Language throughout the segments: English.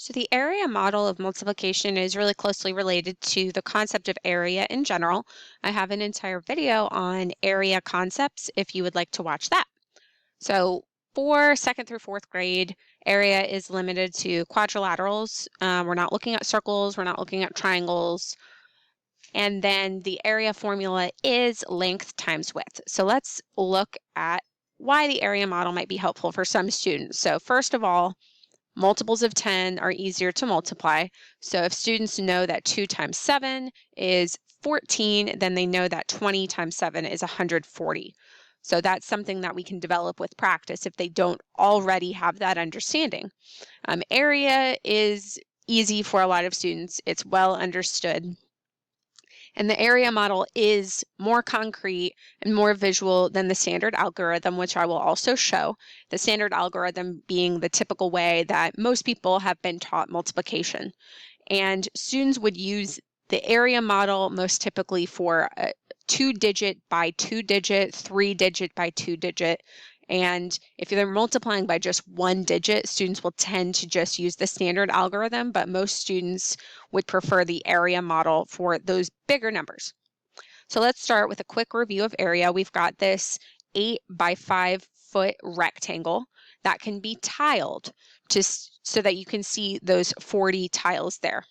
So the area model of multiplication is really closely related to the concept of area in general. I have an entire video on area concepts if you would like to watch that. So for second through fourth grade, area is limited to quadrilaterals. We're not looking at circles, we're not looking at triangles. And then the area formula is length times width. So let's look at why the area model might be helpful for some students. So first of all, multiples of 10 are easier to multiply. So if students know that 2 times 7 is 14, then they know that 20 times 7 is 140. So that's something that we can develop with practice if they don't already have that understanding. Area is easy for a lot of students. It's well understood. And the area model is more concrete and more visual than the standard algorithm, which I will also show. The standard algorithm being the typical way that most people have been taught multiplication. And students would use the area model most typically for a 2-digit by 2-digit, 3-digit by 2-digit. And if they're multiplying by just 1 digit, students will tend to just use the standard algorithm, but most students would prefer the area model for those bigger numbers. So let's start with a quick review of area. We've got this 8 by 5 foot rectangle that can be tiled just so that you can see those 40 tiles there.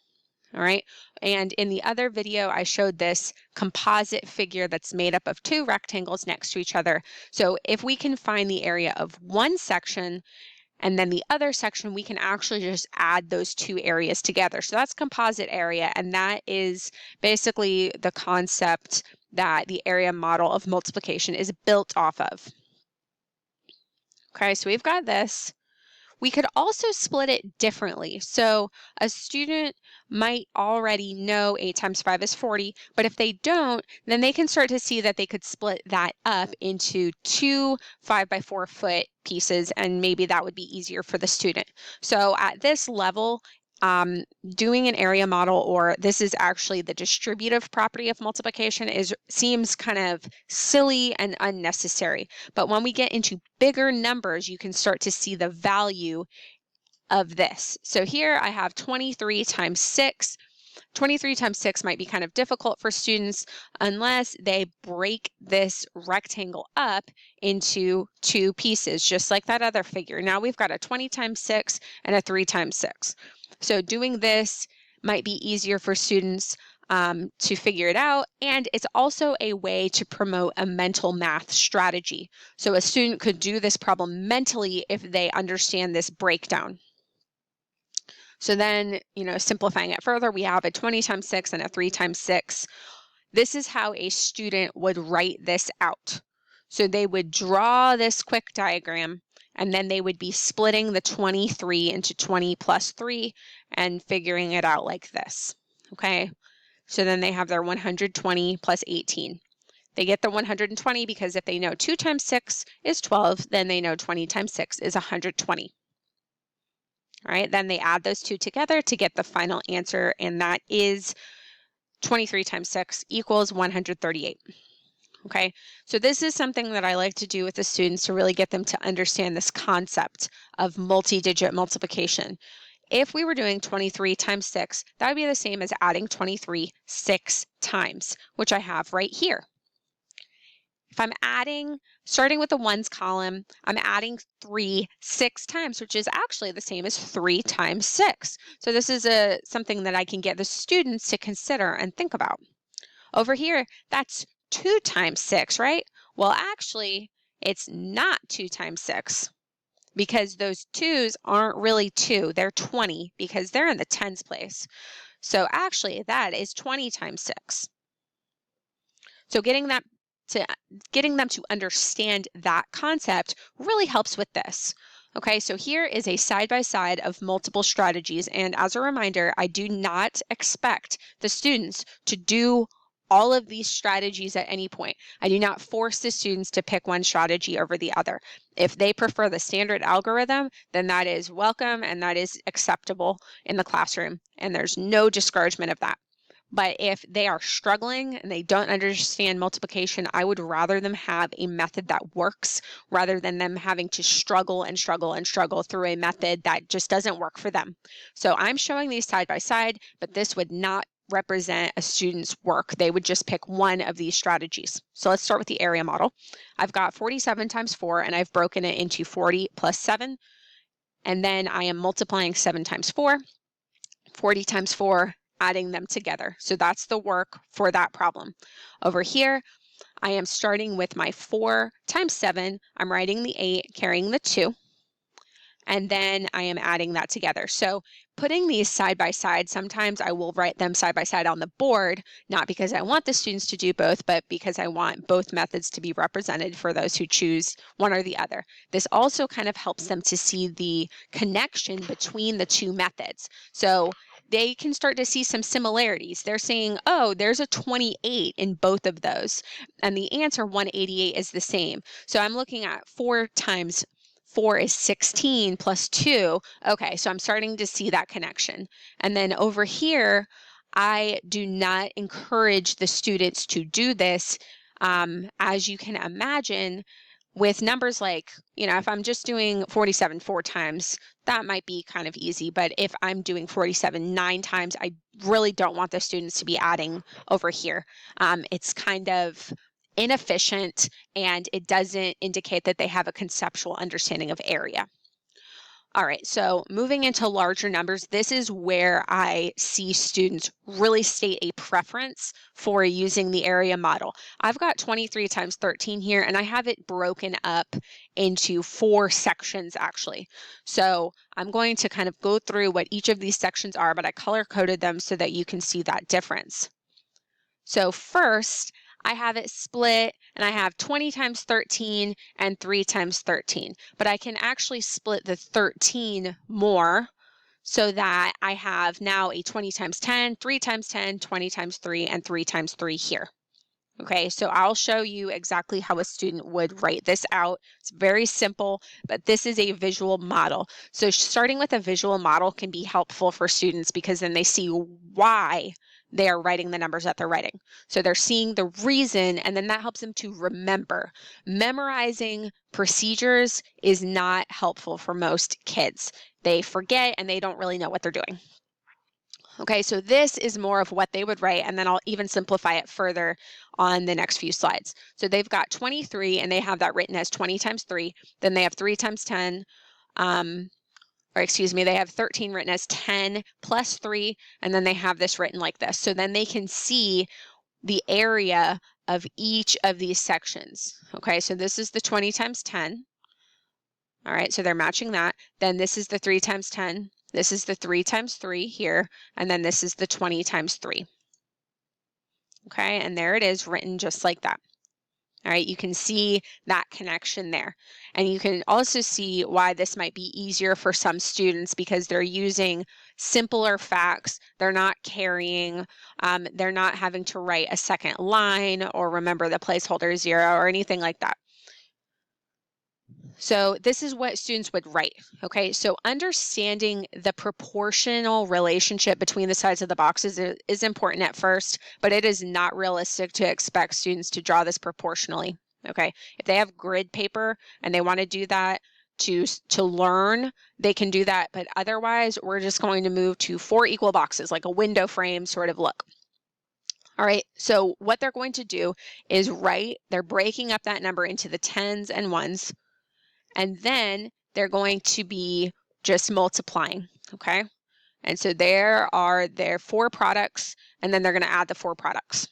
All right. And in the other video, I showed this composite figure that's made up of 2 rectangles next to each other. So if we can find the area of one section and then the other section, we can actually just add those 2 areas together. So that's composite area. And that is basically the concept that the area model of multiplication is built off of. Okay, so we've got this. We could also split it differently. So a student might already know 8 times 5 is 40, but if they don't, then they can start to see that they could split that up into 2 5 by 4 foot pieces, and maybe that would be easier for the student. So at this level, doing an area model, or this is actually the distributive property of multiplication, seems kind of silly and unnecessary. But when we get into bigger numbers, you can start to see the value of this. So here I have 23 times 6. 23 times 6 might be kind of difficult for students unless they break this rectangle up into 2 pieces, just like that other figure. Now we've got a 20 times 6 and a 3 times 6. So doing this might be easier for students to figure it out. And it's also a way to promote a mental math strategy. So a student could do this problem mentally if they understand this breakdown. So then, simplifying it further, we have a 20 times 6 and a 3 times 6. This is how a student would write this out. So they would draw this quick diagram, and then they would be splitting the 23 into 20 plus 3 and figuring it out like this, okay? So then they have their 120 plus 18. They get the 120 because if they know 2 times 6 is 12, then they know 20 times 6 is 120. All right, then they add those 2 together to get the final answer, and that is 23 times 6 equals 138. Okay, so this is something that I like to do with the students to really get them to understand this concept of multi-digit multiplication. If we were doing 23 times 6, that would be the same as adding 23 6 times, which I have right here. If I'm starting with the ones column, I'm adding 3 6 times, which is actually the same as 3 times 6. So this is something that I can get the students to consider and think about. Over here, that's 2 times 6, right? Well, actually, it's not 2 times 6 because those 2's aren't really 2. They're 20 because they're in the tens place. So actually, that is 20 times 6. So getting them to understand that concept really helps with this. Okay, so here is a side-by-side of multiple strategies. And as a reminder, I do not expect the students to do all of these strategies at any point. I do not force the students to pick one strategy over the other. If they prefer the standard algorithm, then that is welcome and that is acceptable in the classroom. And there's no discouragement of that. But if they are struggling and they don't understand multiplication, I would rather them have a method that works rather than them having to struggle and struggle and struggle through a method that just doesn't work for them. So I'm showing these side by side, but this would not represent a student's work. They would just pick one of these strategies. So let's start with the area model. I've got 47 times 4, and I've broken it into 40 plus 7. And then I am multiplying 7 times 4, 40 times 4, adding them together. So that's the work for that problem. Over here, I am starting with my 4 times 7. I'm writing the 8, carrying the 2, and then I am adding that together. So putting these side by side, sometimes I will write them side by side on the board, not because I want the students to do both, but because I want both methods to be represented for those who choose one or the other. This also kind of helps them to see the connection between the two methods. So they can start to see some similarities. They're saying, oh, there's a 28 in both of those, and the answer 188 is the same. So I'm looking at 4 times 4 is 16 plus 2. Okay, so I'm starting to see that connection. And then over here, I do not encourage the students to do this. As you can imagine, with numbers like, if I'm just doing 47 4 times, that might be kind of easy. But if I'm doing 47 9 times, I really don't want the students to be adding over here. It's kind of inefficient, and it doesn't indicate that they have a conceptual understanding of area. All right, so moving into larger numbers, this is where I see students really state a preference for using the area model. I've got 23 times 13 here, and I have it broken up into 4 sections actually. So I'm going to kind of go through what each of these sections are, but I color-coded them so that you can see that difference. So first, I have it split, and I have 20 times 13 and 3 times 13. But I can actually split the 13 more so that I have now a 20 times 10, 3 times 10, 20 times 3, and 3 times 3 here. Okay, so I'll show you exactly how a student would write this out. It's very simple, but this is a visual model. So starting with a visual model can be helpful for students because then they see why they are writing the numbers that they're writing. So they're seeing the reason, and then that helps them to remember. Memorizing procedures is not helpful for most kids. They forget and they don't really know what they're doing. Okay, so this is more of what they would write, and then I'll even simplify it further on the next few slides. So they've got 23, and they have that written as 20 times 3. Then they have 3 times 10, they have 13 written as 10 plus 3, and then they have this written like this. So then they can see the area of each of these sections. Okay, so this is the 20 times 10. All right, so they're matching that. Then this is the 3 times 10. This is the 3 times 3 here, and then this is the 20 times 3. Okay, and there it is written just like that. All right, you can see that connection there. And you can also see why this might be easier for some students because they're using simpler facts. They're not carrying, they're not having to write a second line or remember the placeholder 0 or anything like that. So this is what students would write, okay? So understanding the proportional relationship between the sides of the boxes is important at first, but it is not realistic to expect students to draw this proportionally, okay? If they have grid paper and they want to do that to learn, they can do that, but otherwise we're just going to move to 4 equal boxes, like a window frame sort of look. All right, so what they're going to do is they're breaking up that number into the 10s and 1s, and then they're going to be just multiplying, okay? And so there are their 4 products, and then they're going to add the 4 products.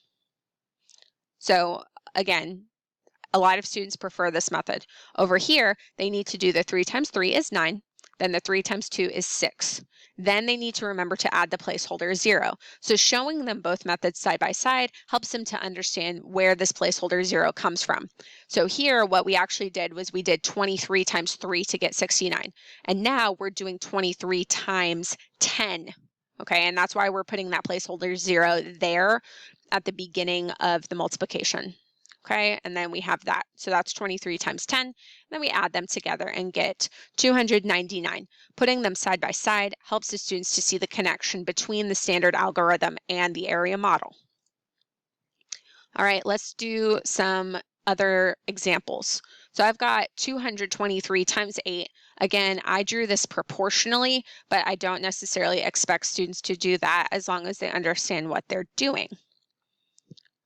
So again, a lot of students prefer this method. Over here, they need to do the 3 times 3 is 9, then the 3 times 2 is 6. Then they need to remember to add the placeholder 0. So showing them both methods side by side helps them to understand where this placeholder 0 comes from. So here, what we actually did was we did 23 times 3 to get 69. And now we're doing 23 times 10. Okay, and that's why we're putting that placeholder 0 there at the beginning of the multiplication. Okay, and then we have that. So that's 23 times 10. Then we add them together and get 299. Putting them side by side helps the students to see the connection between the standard algorithm and the area model. All right, let's do some other examples. So I've got 223 times 8. Again, I drew this proportionally, but I don't necessarily expect students to do that as long as they understand what they're doing.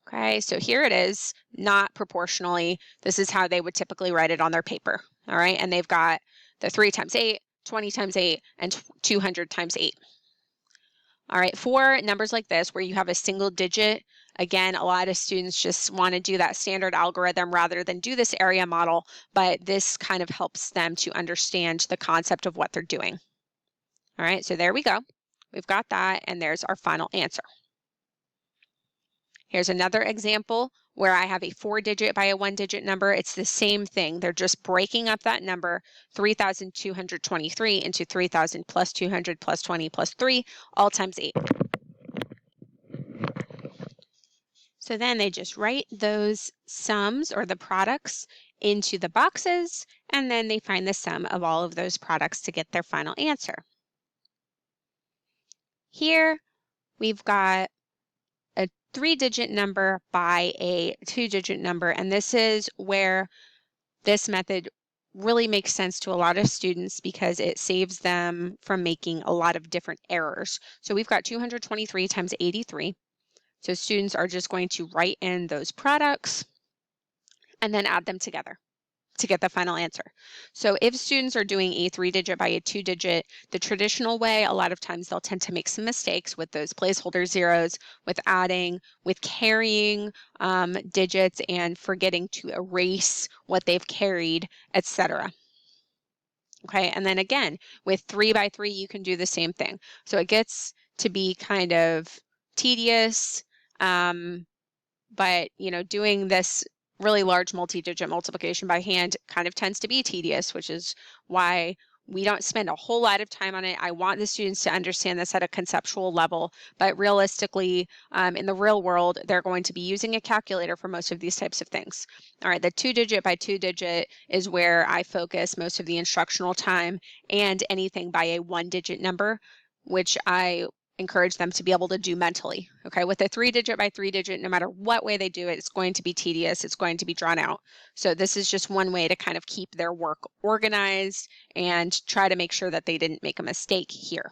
Okay, so here it is, not proportionally. This is how they would typically write it on their paper. All right, and they've got the 3 times 8, 20 times 8, and 200 times 8. All right, for numbers like this where you have a single digit, again, a lot of students just want to do that standard algorithm rather than do this area model, but this kind of helps them to understand the concept of what they're doing. All right, so there we go. We've got that, and there's our final answer. Here's another example where I have a 4-digit by a 1-digit number. It's the same thing. They're just breaking up that number, 3,223, into 3,000 plus 200 plus 20 plus 3, all times 8. So then they just write those sums or the products into the boxes, and then they find the sum of all of those products to get their final answer. Here we've got a 3-digit number by a 2-digit number, and this is where this method really makes sense to a lot of students because it saves them from making a lot of different errors. So we've got 223 times 83. So students are just going to write in those products and then add them together to get the final answer. So if students are doing a 3-digit by a 2-digit, the traditional way, a lot of times they'll tend to make some mistakes with those placeholder zeros, with adding, with carrying digits and forgetting to erase what they've carried, etc. Okay, and then again, with 3 by 3, you can do the same thing. So it gets to be kind of tedious, but doing this really large multi-digit multiplication by hand kind of tends to be tedious, which is why we don't spend a whole lot of time on it. I want the students to understand this at a conceptual level, but realistically, in the real world, they're going to be using a calculator for most of these types of things. All right, the 2-digit by 2-digit is where I focus most of the instructional time, and anything by a 1-digit number, which I encourage them to be able to do mentally. Okay, with a 3-digit by 3-digit, no matter what way they do it, it's going to be tedious, it's going to be drawn out. So this is just one way to kind of keep their work organized and try to make sure that they didn't make a mistake here.